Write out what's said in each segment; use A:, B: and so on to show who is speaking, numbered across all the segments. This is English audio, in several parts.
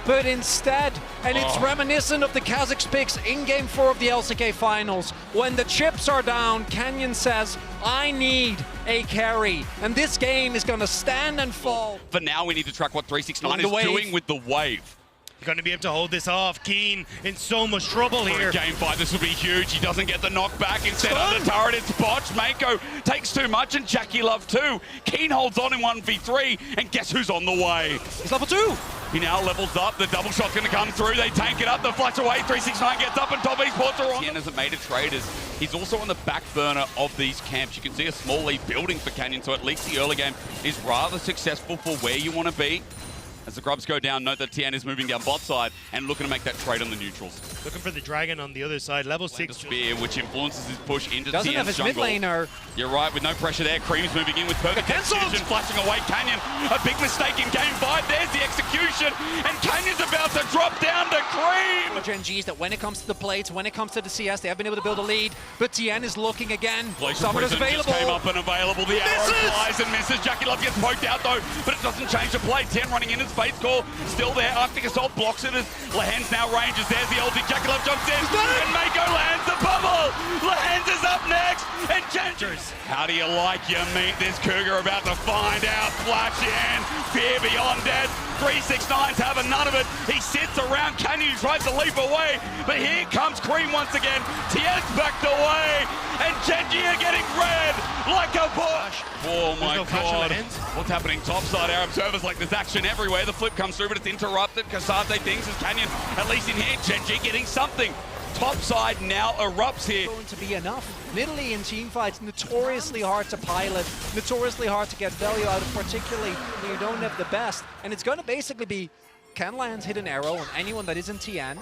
A: but instead, and it's reminiscent of the Kazakhs picks in Game 4 of the LCK Finals, when the chips are down, Canyon says, I need a carry, and this game is going to stand and fall.
B: For now, we need to track what 369 is doing with the wave.
C: Going to be able to hold this off. Keen in so much trouble here.
B: Game 5, this will be huge. He doesn't get the knockback. Instead of the turret, it's botched. Mako takes too much, and JackeyLove too. Keen holds on in 1v3, and guess who's on the way?
A: He's level 2.
B: He now levels up. The double shot's going to come through. They tank it up. The flash away. 369 gets up, and top Esports are on. TN hasn't made a trade as he's also on the back burner of these camps. You can see a small lead building for Canyon, so at least the early game is rather successful for where you want to be. As the grubs go down, note that TN is moving down bot side and looking to make that trade on the neutrals.
C: Looking for the dragon on the other side, level 6.
B: Spear, which influences his push into
A: Doesn't
B: TN's
A: have his
B: jungle.
A: mid laner.
B: You're right, with no pressure there. Cream's moving in with perfect execution, flashing away Canyon. A big mistake in Game 5. There's the execution, and Canyon's about to drop down to Cream.
A: Gen.G is that when it comes to the plates, when it comes to the CS, they have been able to build a lead, but TN is looking again. Summoner's available.
B: Just came up and available. The arrow flies and misses. JackeyLove gets poked out though, but it doesn't change the play. TN running in as Fate's Call. Still there. Arctic Assault blocks it as Lehens now ranges. There's the ulti. JackeyLove jumps in, and Mako lands the bubble. Lehens is up next, and Gen.G. How do you like your meat? This Cougar about to find out. Flash in. Fear beyond dead. 369's having none of it. He sits around Canyon, tries to leap away, but here comes Cream once again. TN's backed away, and Gen.G are getting red like a bush. Oh my God. What's happening topside? Our observers like there's action everywhere. The flip comes through, but it's interrupted. KazaLoLLCShighlights thinks as Canyon, at least in here, Gen.G getting something. Topside now erupts here.
A: Going to be enough. Middle-y in teamfights, notoriously hard to pilot, notoriously hard to get value out of, particularly when you don't have the best. And it's going to basically be, can Lands hit an arrow on anyone that isn't TN?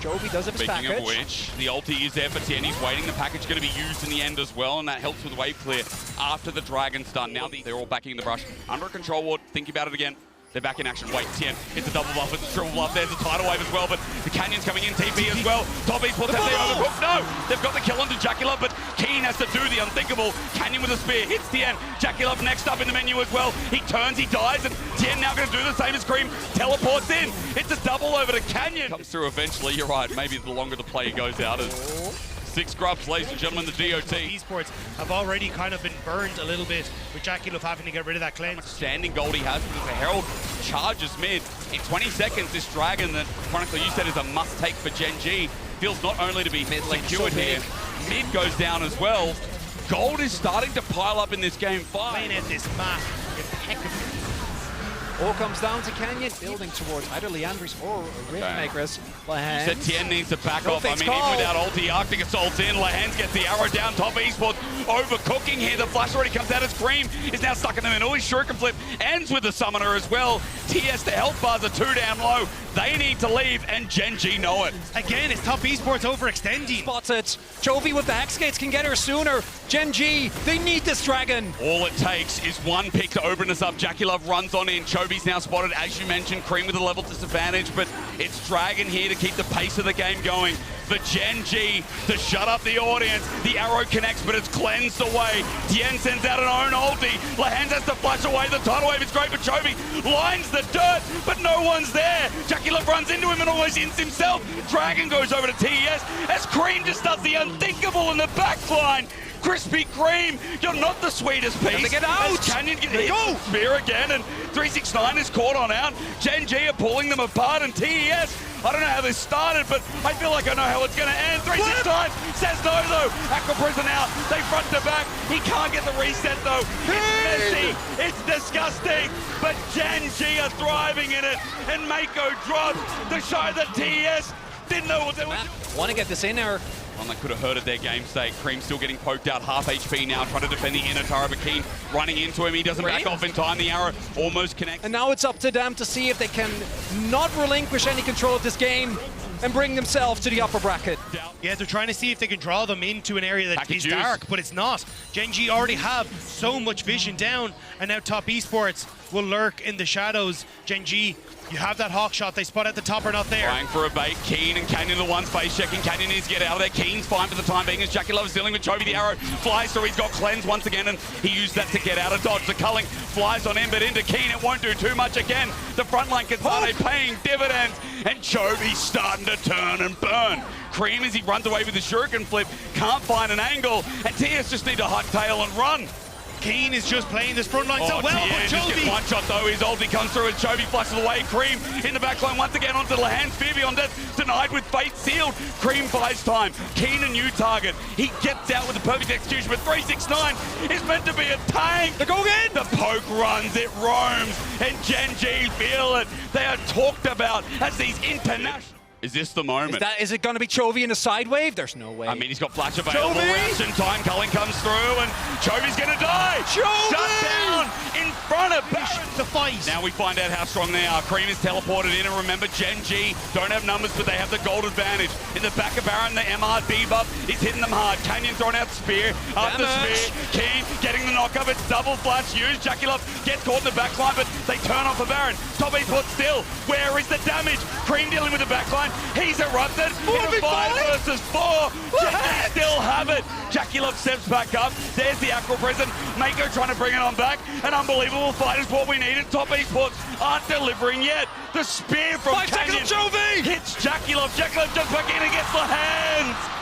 A: Jovi does have his package.
B: Speaking of which, the ulti is there for TN. He's waiting. The package is going to be used in the end as well, and that helps with wave clear after the Dragon's done. Now they're all backing the brush. Under a control ward, thinking about it again. They're back in action. Wait, TN hits a double buff, it's a triple buff. There's a tidal wave as well, but the Canyon's coming in. TP as well. Top Esports have the overcooked. No! They've got the kill onto JackeyLove, but Keen has to do the unthinkable. Canyon with a spear hits TN. JackeyLove next up in the menu as well. He turns, he dies, and TN now going to do the same as Cream. Teleports in. It's a double over to Canyon. Comes through eventually. You're right. Maybe the longer the play goes out as 6 grubs, ladies and gentlemen, the DOT.
C: Esports have already kind of been burned a little bit with JackeyLove having to get rid of that cleanse.
B: Standing gold he has because the Herald charges mid. In 20 seconds, this Dragon that, Chronicle, you said is a must-take for Gen.G, feels not only to be secured here, mid goes down as well. Gold is starting to pile up in this Game 5.
C: Playing at this map impeccably.
A: All comes down to Canyon, building towards either Leandris or Riftmakers.
B: You said TN needs to back off. I mean, even without ulti, Arctic Assault's in. Lehens gets the arrow down. Top Esports overcooking here. The flash already comes out as Cream is now stuck in the middle. His shuriken flip ends with the summoner as well. TS, the health bars are 2 down low. They need to leave, and Gen.G know it.
C: Again, it's Top Esports overextending.
A: Spots it. Jovi with the Hex Gates can get her sooner. Gen.G, they need this Dragon.
B: All it takes is one pick to open us up. JackeyLove runs on in. Chovi's now spotted, as you mentioned. Cream with a level disadvantage, but it's Dragon here to keep the pace of the game going. For Gen.G to shut up the audience. The arrow connects, but it's cleansed away. Tien sends out an own ulti. Lehens has to flash away. The tidal wave is great, but Chovy lines the dirt, but no one's there. JackeyLove runs into him and almost ins himself. Dragon goes over to TES as Cream just does the unthinkable in the backline. Krispy Kreme, you're not the sweetest piece.
A: They get out.
B: As Canyon get hit. Spear again, and 369 is caught on out. Gen.G are pulling them apart, and TES, I don't know how this started, but I feel like I know how it's going to end. 369 says no, though. Aqua Prison out. They front to back. He can't get the reset, though. It's messy. It's disgusting. But Gen.G are thriving in it, and Mako drops to show that TES didn't know what they were doing.
A: Want to get this in there.
B: One that could have hurted their game state. Cream still getting poked out, half HP now, trying to defend the inner tower, but Keen running into him. He doesn't back off in time. The arrow almost connects.
A: And now it's up to them to see if they can not relinquish any control of this game and bring themselves to the upper bracket.
C: Yeah, they're trying to see if they can draw them into an area that is dark, but it's not. Gen.G already have so much vision down, and now Top Esports will lurk in the shadows. Gen.G, you have that hawk shot. They spot at the top, are not there.
B: Trying for a bait. Keen and Canyon the one space checking. Canyon needs to get out of there. Keen's fine for the time being as JackeyLove's dealing with Chovy. The arrow flies through. He's got cleanse once again, and he used that to get out of dodge. The culling flies on him, but into Keen. It won't do too much again. The front line Kazane paying dividends, and Chovy's starting to turn and burn. Cream as he runs away with the shuriken flip, can't find an angle, and TS just need to hot tail and run.
C: Keen is just playing this front line so well, but
B: just gets
C: Chovy.
B: one shot though, his ulti comes through as Chovy flushes away. Cream in the back line once again onto Lahan's Fear Beyond Death, denied with fate sealed. Cream buys time. Keen a new target. He gets out with the perfect execution, but 369 is meant to be a tank.
A: They're going in!
B: The poke runs, it roams, and Gen.G feel it. They are talked about as these international... Is this the moment?
A: Is it going to be Chovy in a side wave? There's no way.
B: I mean, he's got flash available.
A: Chovy!
B: Reaction time. Culling comes through, and Chovy's going to die.
A: Chovy!
B: Shut down in front of Baron.
C: The fight.
B: Now we find out how strong they are. Cream is teleported in, and remember, Gen.G don't have numbers, but they have the gold advantage. In the back of Baron, the MR debuff is hitting them hard. Canyon throwing out spear after spear. Keen getting the knock up. It's double flash used. JackeyLove gets caught in the back line, but they turn off a Baron. Top Esports still. Where is the damage? Cream dealing with the back line. He's erupted in a 5 versus 4. Gen.G still have it. JackeyLove steps back up. There's the Aqua Prison. Mako trying to bring it on back. An unbelievable fight is what we needed. Top Esports aren't delivering yet. The spear from
A: 5
B: Canyon
A: seconds of Chovy!
B: hits JackeyLove. JackeyLove jumps back in and gets the hands.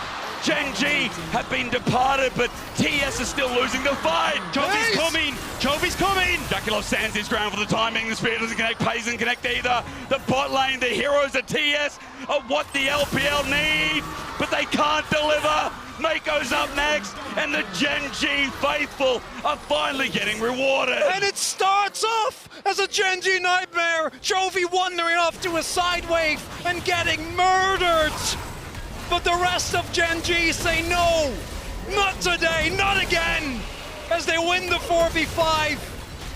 B: Gen.G have been departed, but TS is still losing the fight.
C: Chovy's coming. Chovy's coming.
B: JackeyLove stands his ground for the timing. The spear doesn't connect. Pays doesn't connect either. The bot lane, the heroes of TS are what the LPL need, but they can't deliver. Mako's up next, and the Gen.G faithful are finally getting rewarded.
A: And it starts off as a Gen.G nightmare. Chovy wandering off to a side wave and getting murdered. But the rest of Gen.G say no, not today, not again, as they win the 4v5.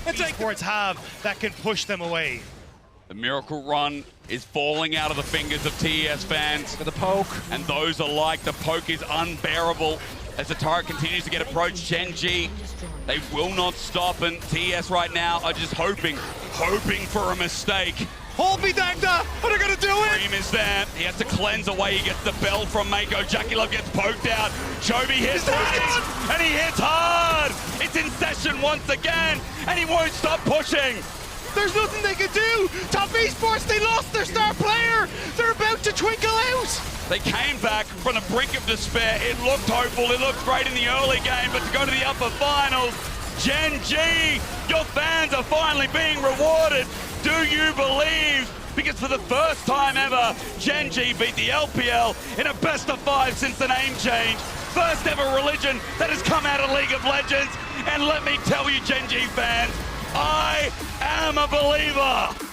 A: And take
C: Esports have that can push them away.
B: The miracle run is falling out of the fingers of TES fans.
A: for the poke.
B: And those alike, the poke is unbearable as the turret continues to get approached. Gen.G, they will not stop, and TES right now are just hoping for a mistake.
A: Hold me, Dagda! Are they gonna do it?
B: Cream is there. He has to cleanse away. He gets the bell from Mako. JackeyLove gets poked out. Chovy hits and he hits hard. It's in session once again, and he won't stop pushing.
C: There's nothing they can do. Top Esports, they lost their star player. They're about to twinkle out.
B: They came back from the brink of despair. It looked hopeful. It looked great in the early game, but to go to the upper finals, Gen.G, your fans are finally being rewarded. Do you believe? Because for the first time ever, Gen.G beat the LPL in a best of 5 since the name change. First ever religion that has come out of League of Legends. And let me tell you, Gen.G fans, I am a believer.